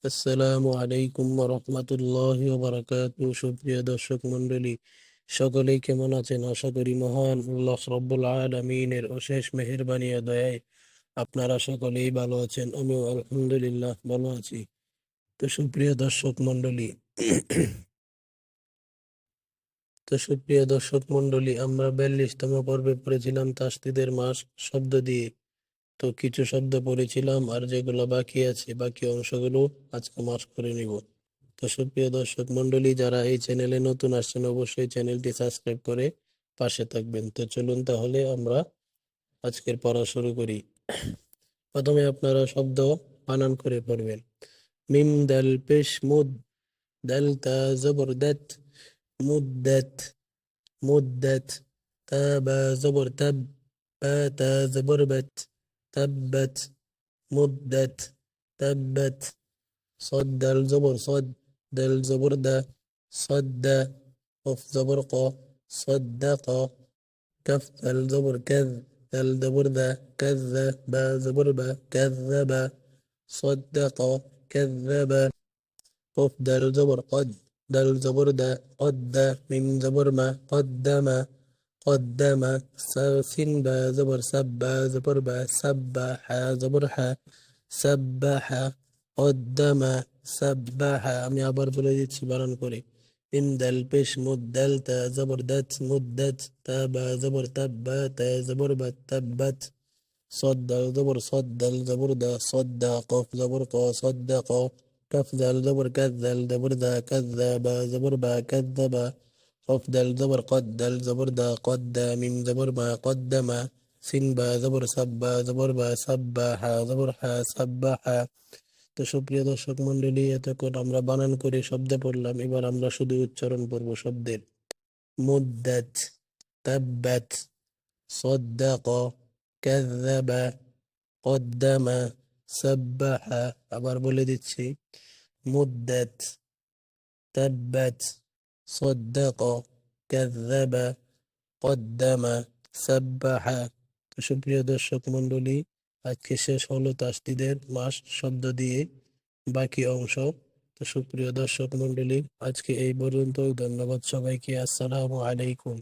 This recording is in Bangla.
আসসালামু আলাইকুম ওয়া রাহমাতুল্লাহি ওয়া বারাকাতুহু। সুপ্রিয় দর্শক মণ্ডলী, সকলেই কেমন আছেন? আশা করি মহান আল্লাহ রাব্বুল আলামিনের অশেষ মেহেরবানি ও দয়ায় আপনারা সকলেই ভালো আছেন। আমিও আলহামদুলিল্লাহ ভালো আছি। তো সুপ্রিয় দর্শক মণ্ডলী আমরা 42তম পর্বে পড়েছিলাম তাসদীদের মাস শব্দ দিয়ে। তো কিছু শব্দ পড়েছিলাম, আর যেগুলো বাকি আছে বাকি অংশগুলো আজকে মাস করে নিব। তো সুপ্রিয় দর্শক মন্ডলী, যারা এই চ্যানেলে নতুন আসছেন অবশ্যই চ্যানেলটি সাবস্ক্রাইব করে পাশে থাকবেন। তো চলুন তাহলে আমরা আজকের পড়া শুরু করি। প্রথমে আপনারা শব্দ বানান করে পড়বেন। মিম দাল পেশ মুদ, দাল তা জবর দাত, মুদ্দাত মুদ্দাত, তা বা জবর তাব, বা তা জবর বাত, তাব্বাত মুদ্দাত, তাব্বাত। صد دال زبر صد، دال زبر دا، صد، قف زبر قا، صدق. كف دال زبر كذ، دال زبر دا، كذ، با زبر با، كذب. صدق، كذب. قف دال زبر قد، دال زبر دا، قد، من زبر ما، قدم. قدم. سين با زبر سب، با زبر با، سبح زبر حا، سبح. قدم سبح। আমি আবার বলে দিচ্ছি বানান করে। ইন দাল পেশ মুদ, দাল তা জবর দাত, মুদ্দাত, তা বা জবর তাব, বা তা জবর বা, তাব্বাত। صد دال زبر صد، دال زبر دا، صدق. قف زبر قا، صدق. كف دال زبر كذ، دال زبر دا، كذب زبر با، كذب. قف دال زبر قد، دال زبر دا، قد. من زبر ما، قدم. سين با زبر سب، با زبر با، سبح زبر حا، سبح। তো সুপ্রিয় দর্শক মন্ডলী, এতক্ষণ আমরা বানান করে শব্দ পড়লাম, এবার আমরা শুধু উচ্চারণ পড়ব শব্দের। মুদ্দাত, তাব্বাত, صدق, كذب, قدم, سبح। আবার বলে দিচ্ছি। মুদ্দাত, তাব্বাত, صدق, كذب, قدم, سبح। তো সুপ্রিয় দর্শক মন্ডলী, আজকে শেষ হলো তাসদীদের মাস শব্দ দিয়ে বাকি অংশ। তো সুপ্রিয় দর্শক মন্ডলী, আজকে এই পর্যন্ত। ধন্যবাদ সবাইকে। আসসালামু আলাইকুম।